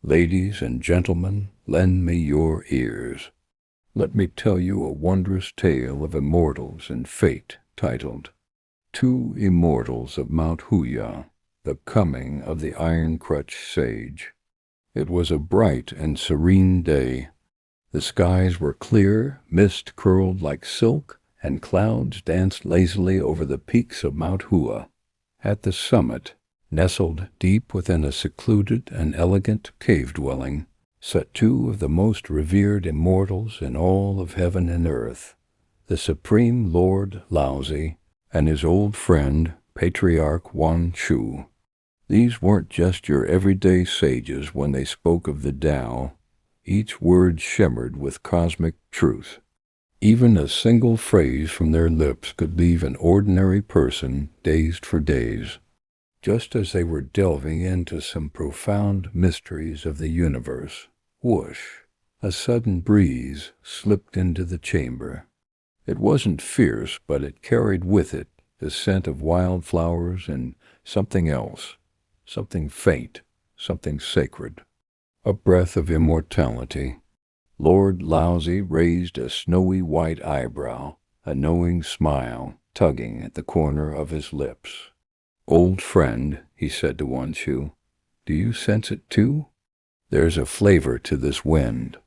Ladies and gentlemen, lend me your ears. Let me tell you a wondrous tale of immortals and fate, titled Two Immortals of Mount Hua, the Coming of the Iron-Crutch Sage. It was a bright and serene day. The skies were clear, mist curled like silk, and clouds danced lazily over the peaks of Mount Hua. At the summit, nestled deep within a secluded and elegant cave-dwelling, sat two of the most revered immortals in all of heaven and earth, the Supreme Lord Laozi and his old friend Patriarch Wanchou. These weren't just your everyday sages when they spoke of the Tao. Each word shimmered with cosmic truth. Even a single phrase from their lips could leave an ordinary person dazed for days. Just as they were delving into some profound mysteries of the universe, whoosh, a sudden breeze slipped into the chamber. It wasn't fierce, but it carried with it the scent of wildflowers and something else, something faint, something sacred, a breath of immortality. Lord Laozi raised a snowy white eyebrow, a knowing smile tugging at the corner of his lips. "Old friend," he said to Wanchou, "do you sense it too? There's a flavor to this wind."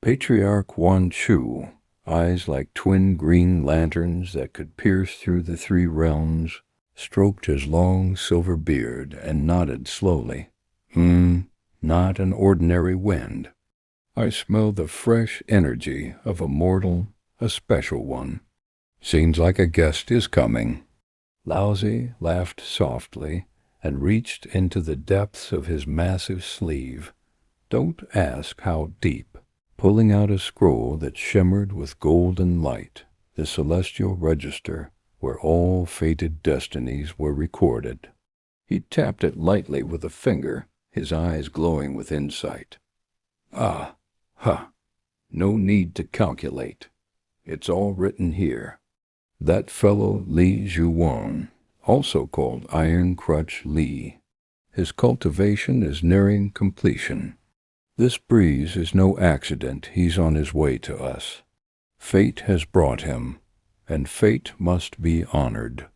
Patriarch Wanchou, eyes like twin green lanterns that could pierce through the three realms, stroked his long silver beard and nodded slowly. Not an ordinary wind. I smell the fresh energy of a mortal, a special one. Seems like a guest is coming." Laozi laughed softly and reached into the depths of his massive sleeve. Don't ask how deep. Pulling out a scroll that shimmered with golden light, the celestial register where all fated destinies were recorded. He tapped it lightly with a finger, his eyes glowing with insight. No need to calculate. It's all written here. That fellow Li Xuan, also called Iron-Crutch Li, his cultivation is nearing completion. This breeze is no accident. He's on his way to us. Fate has brought him, and fate must be honored.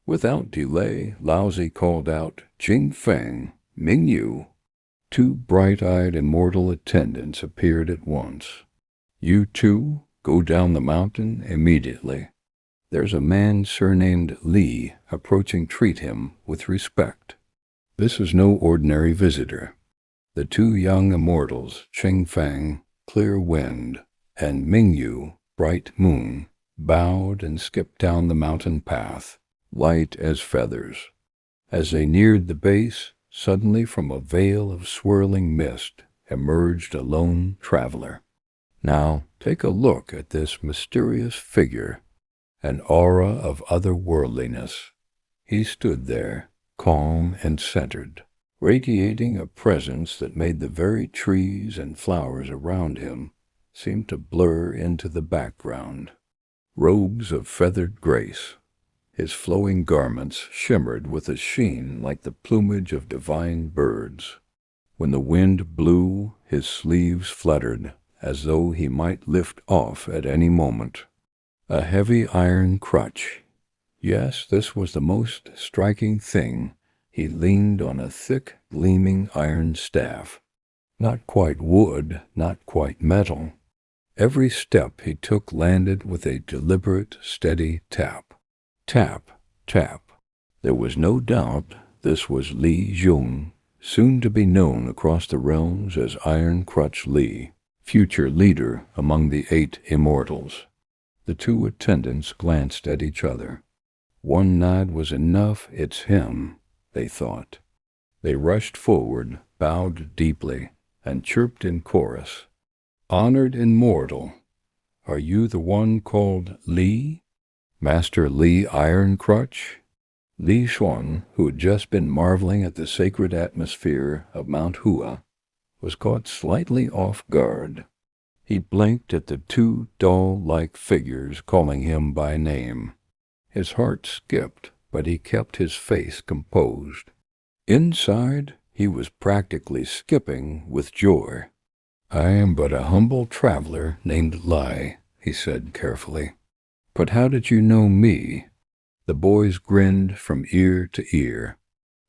Without delay, Laozi called out, "Jing Feng, Ming Yu." Two bright-eyed immortal attendants appeared at once. "You two, go down the mountain immediately. There's a man surnamed Li approaching. Treat him with respect." This is no ordinary visitor. The two young immortals, Jing Feng, Clear Wind, and Ming Yu, Bright Moon, bowed and skipped down the mountain path, light as feathers. As they neared the base, suddenly from a veil of swirling mist emerged a lone traveler. Now take a look at this mysterious figure, an aura of otherworldliness. He stood there, calm and centered, radiating a presence that made the very trees and flowers around him seem to blur into the background. Robes of feathered grace, his flowing garments shimmered with a sheen like the plumage of divine birds. When the wind blew, his sleeves fluttered, as though he might lift off at any moment. A heavy iron crutch. Yes, this was the most striking thing. He leaned on a thick, gleaming iron staff. Not quite wood, not quite metal. Every step he took landed with a deliberate, steady tap. Tap, tap. There was no doubt this was Li Xuan, soon to be known across the realms as Iron-Crutch Li, future leader among the Eight Immortals. The two attendants glanced at each other. One nod was enough. It's him, they thought. They rushed forward, bowed deeply, and chirped in chorus. "Honored immortal, are you the one called Li? Master Li Iron-Crutch?" Li Xuan, who had just been marveling at the sacred atmosphere of Mount Hua, was caught slightly off guard. He blinked at the two doll-like figures calling him by name. His heart skipped, but he kept his face composed. Inside, He was practically skipping with joy. "I am but a humble traveler named Li," he said carefully. "But how did you know me?" The boys grinned from ear to ear.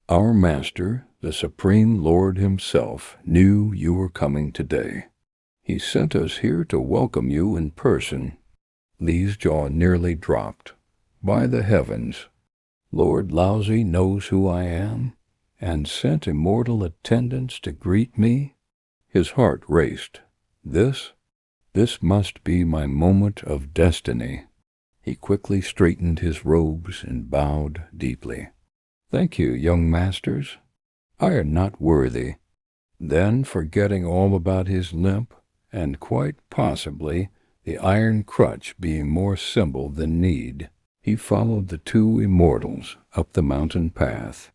"Our master, the Supreme Lord himself, knew you were coming today. He sent us here to welcome you in person." Li's jaw nearly dropped. "By the heavens! Lord Laozi knows who I am, and sent immortal attendants to greet me?" His heart raced. This must be my moment of destiny. He quickly straightened his robes and bowed deeply. "Thank you, young masters. I am not worthy." Then, forgetting all about his limp, and quite possibly the iron crutch being more symbol than need, he followed the two immortals up the mountain path.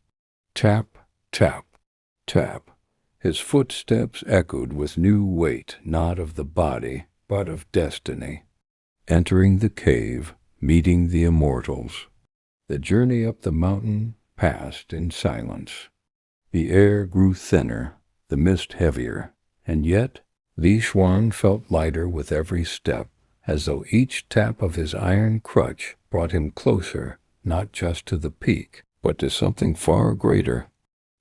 Tap, tap, tap. His footsteps echoed with new weight, not of the body, but of destiny. Entering the cave, meeting the immortals. The journey up the mountain passed in silence. The air grew thinner, the mist heavier, and yet Li Xuan felt lighter with every step, as though each tap of his iron crutch brought him closer, not just to the peak, but to something far greater.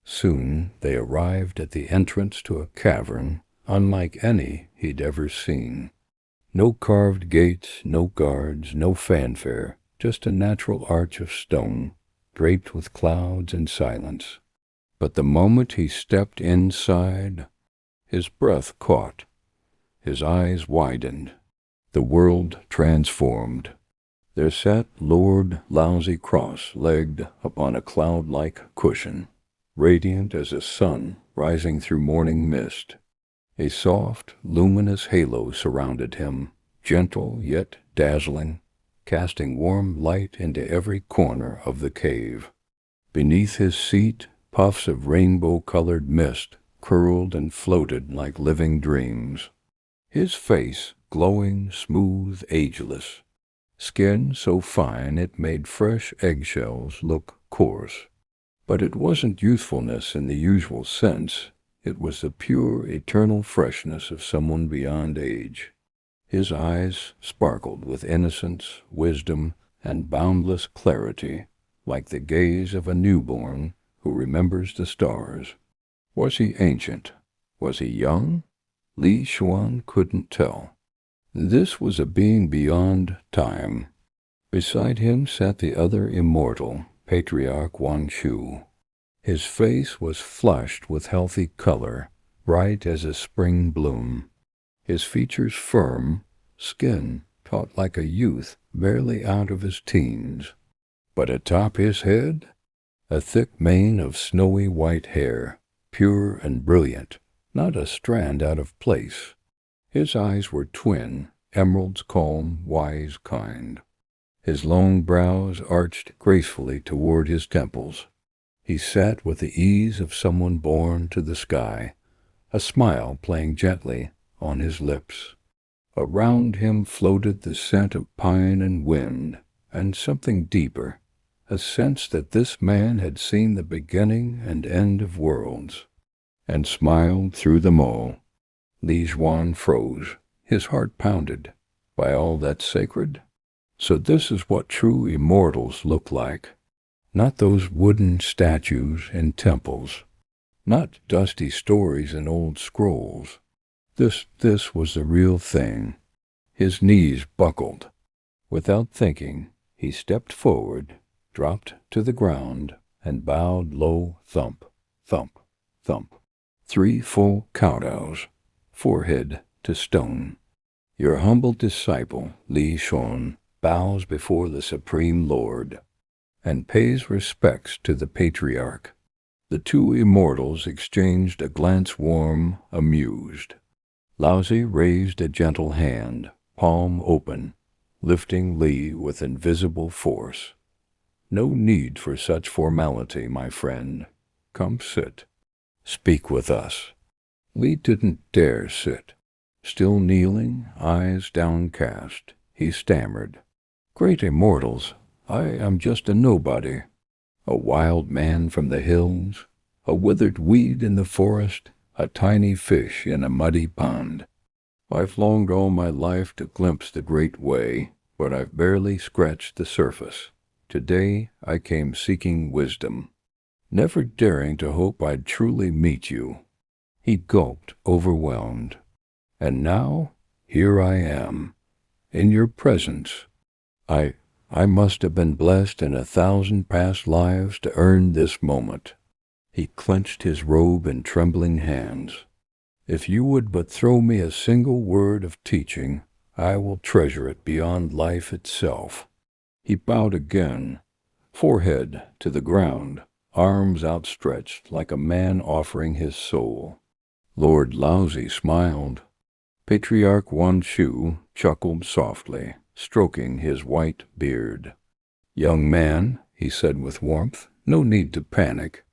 Soon they arrived at the entrance to a cavern unlike any he'd ever seen. No carved gates, no guards, no fanfare, just a natural arch of stone, draped with clouds and silence. But the moment he stepped inside, his breath caught, his eyes widened, the world transformed. There sat Lord Laozi cross-legged upon a cloud-like cushion, radiant as a sun rising through morning mist. A soft, luminous halo surrounded him, gentle yet dazzling, casting warm light into every corner of the cave. Beneath his seat, puffs of rainbow-colored mist curled and floated like living dreams. His face, glowing, smooth, ageless. Skin so fine it made fresh eggshells look coarse. But it wasn't youthfulness in the usual sense. It was the pure, eternal freshness of someone beyond age. His eyes sparkled with innocence, wisdom, and boundless clarity, like the gaze of a newborn who remembers the stars. Was he ancient? Was he young? Li Xuan couldn't tell. This was a being beyond time. Beside him sat the other immortal, Patriarch Wanchou. His face was flushed with healthy color, bright as a spring bloom. His features firm, skin taut like a youth barely out of his teens. But atop his head, a thick mane of snowy white hair, pure and brilliant, not a strand out of place. His eyes were twin, emeralds calm, wise, kind. His long brows arched gracefully toward his temples. He sat with the ease of someone born to the sky, a smile playing gently on his lips. Around him floated the scent of pine and wind, and something deeper, a sense that this man had seen the beginning and end of worlds, and smiled through them all. Li Xuan froze, his heart pounded. By all that's sacred? So this is what true immortals look like. Not those wooden statues in temples, not dusty stories in old scrolls. This was the real thing. His knees buckled. Without thinking, he stepped forward, dropped to the ground, and bowed low, thump, thump, thump. 3 full kowtows, forehead to stone. Your humble disciple, Li Xuan, bows before the Supreme Lord, and pays respects to the Patriarch. The two immortals exchanged a glance warm, amused. Laozi raised a gentle hand, palm open, lifting Li with invisible force. No need for such formality, my friend. Come sit. Speak with us. Li didn't dare sit. Still kneeling, eyes downcast, he stammered. Great immortals, I am just a nobody, a wild man from the hills, a withered weed in the forest, a tiny fish in a muddy pond. I've longed all my life to glimpse the great way, but I've barely scratched the surface. Today I came seeking wisdom, never daring to hope I'd truly meet you." He gulped, overwhelmed. "And now, here I am, in your presence. I must have been blessed in 1,000 past lives to earn this moment." He clenched his robe in trembling hands. "If you would but throw me a single word of teaching, I will treasure it beyond life itself." He bowed again, forehead to the ground, arms outstretched like a man offering his soul. Lord Laozi smiled. Patriarch Wanchou chuckled softly, stroking his white beard. "Young man," he said with warmth, "no need to panic.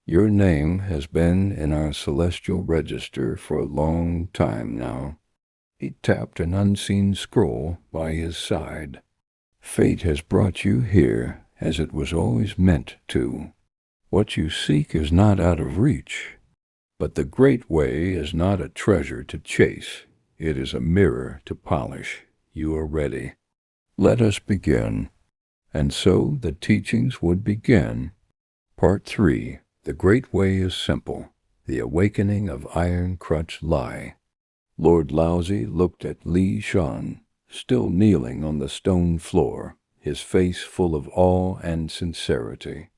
Your name has been in our celestial register for a long time now." He tapped an unseen scroll by his side. "Fate has brought you here as it was always meant to. What you seek is not out of reach. But the great way is not a treasure to chase. It is a mirror to polish. You are ready. Let us begin." And so the teachings would begin. Part 3. The Great Way is Simple. The Awakening of Iron-Crutch Li. Lord Laozi looked at Li Xuan, still kneeling on the stone floor, his face full of awe and sincerity.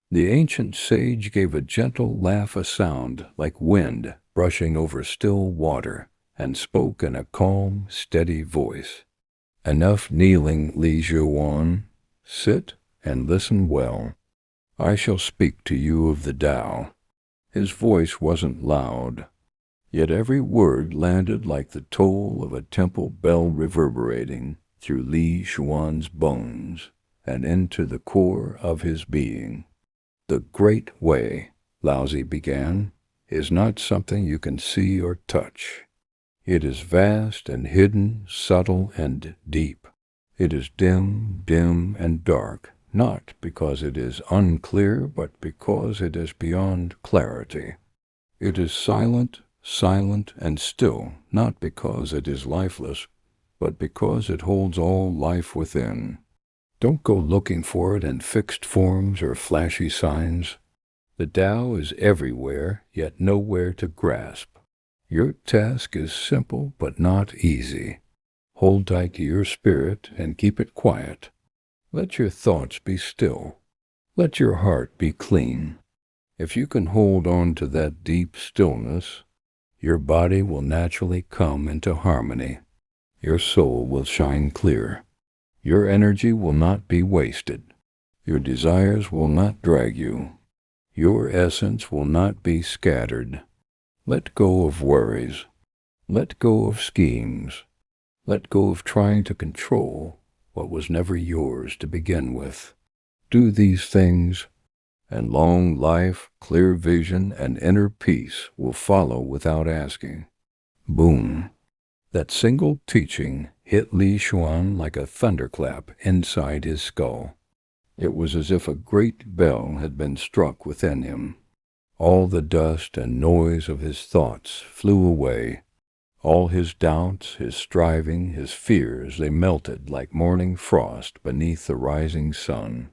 The ancient sage gave a gentle laugh, a sound like wind brushing over still water, and spoke in a calm, steady voice. "Enough kneeling, Li Xuan. Sit and listen well. I shall speak to you of the Tao." His voice wasn't loud, yet every word landed like the toll of a temple bell reverberating through Li Xuan's bones and into the core of his being. "The Great Way," Laozi began, "is not something you can see or touch. It is vast and hidden, subtle and deep. It is dim and dark, not because it is unclear, but because it is beyond clarity. It is silent and still, not because it is lifeless, but because it holds all life within. Don't go looking for it in fixed forms or flashy signs. The Tao is everywhere, yet nowhere to grasp. Your task is simple but not easy. Hold tight to your spirit and keep it quiet. Let your thoughts be still. Let your heart be clean. If you can hold on to that deep stillness, your body will naturally come into harmony. Your soul will shine clear. Your energy will not be wasted. Your desires will not drag you. Your essence will not be scattered. Let go of worries. Let go of schemes. Let go of trying to control what was never yours to begin with. Do these things, and long life, clear vision, and inner peace will follow without asking." Boom! That single teaching hit Li Xuan like a thunderclap inside his skull. It was as if a great bell had been struck within him. All the dust and noise of his thoughts flew away. All his doubts, his striving, his fears, they melted like morning frost beneath the rising sun.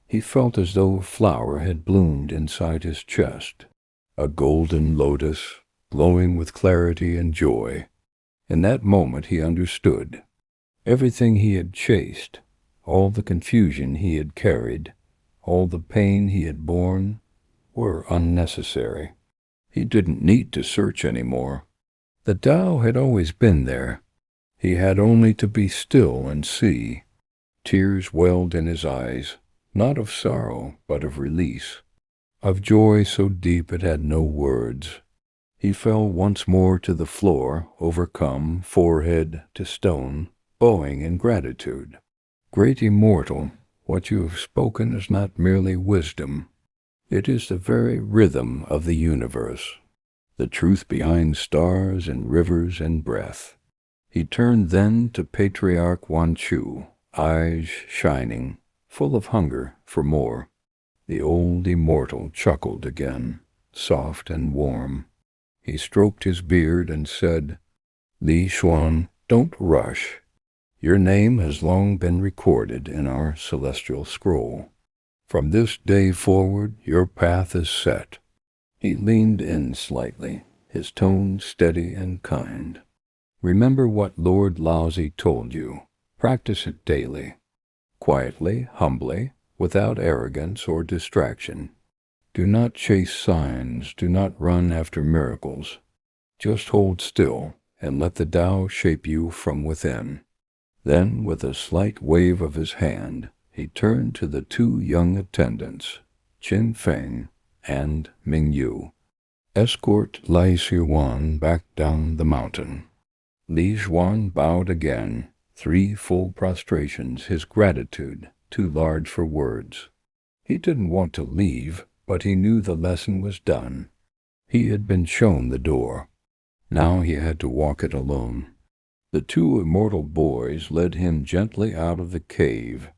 He felt as though a flower had bloomed inside his chest, a golden lotus, glowing with clarity and joy. In that moment he understood. Everything he had chased, all the confusion he had carried, all the pain he had borne, were unnecessary. He didn't need to search anymore. The Tao had always been there. He had only to be still and see. Tears welled in his eyes, not of sorrow, but of release, of joy so deep it had no words. He fell once more to the floor, overcome, forehead to stone, bowing in gratitude. "Great Immortal, what you have spoken is not merely wisdom. It is the very rhythm of the universe, the truth behind stars and rivers and breath." He turned then to Patriarch Wanchou, eyes shining, full of hunger for more. The old immortal chuckled again. soft and warm. He stroked his beard and said, "Li Xuan, don't rush. Your name has long been recorded in our celestial scroll. From this day forward, your path is set." He leaned in slightly, his tone steady and kind. "Remember what Lord Laozi told you. Practice it daily. Quietly, humbly, without arrogance or distraction. Do not chase signs, do not run after miracles. Just hold still and let the Tao shape you from within." Then, with a slight wave of his hand, he turned to the two young attendants, Qin Feng and Ming Yu. "Escort Li Xuan back down the mountain." Li Xuan bowed again, 3 full prostrations, his gratitude too large for words. He didn't want to leave, but he knew the lesson was done. He had been shown the door. Now he had to walk it alone. The 2 immortal boys led him gently out of the cave,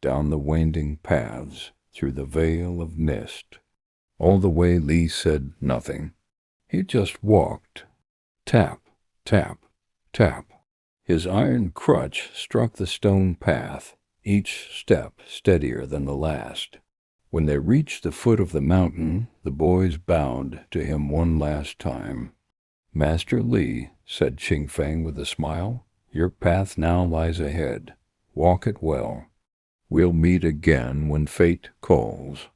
down the winding paths, through the veil of mist. All the way Li said nothing. He just walked. Tap, tap, tap. His iron crutch struck the stone path, each step steadier than the last. When they reached the foot of the mountain, the boys bowed to him one last time. "Master Li," said Qin Feng with a smile, "your path now lies ahead. Walk it well. We'll meet again when fate calls."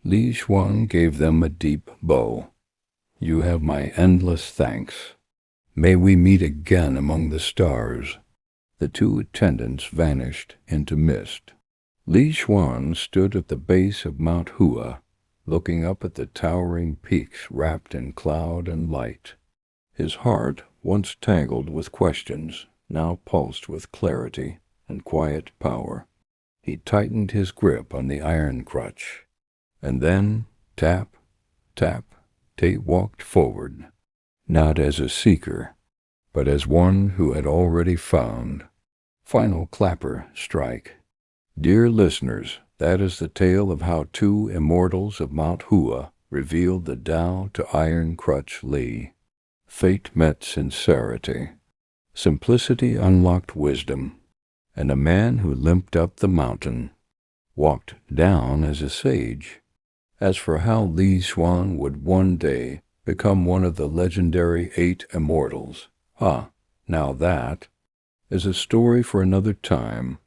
Li Xuan gave them a deep bow. "You have my endless thanks. May we meet again among the stars." The 2 attendants vanished into mist. Li Xuan stood at the base of Mount Hua, looking up at the towering peaks wrapped in cloud and light. His heart, once tangled with questions, now pulsed with clarity and quiet power. He tightened his grip on the iron crutch. And then, tap, tap, they walked forward, not as a seeker, but as one who had already found. Final clapper strike. Dear listeners, that is the tale of how 2 immortals of Mount Hua revealed the Tao to Iron-Crutch Li. Fate met sincerity. Simplicity unlocked wisdom. And a man who limped up the mountain walked down as a sage. As for how Li Xuan would one day become one of the legendary 8 Immortals, now that is a story for another time.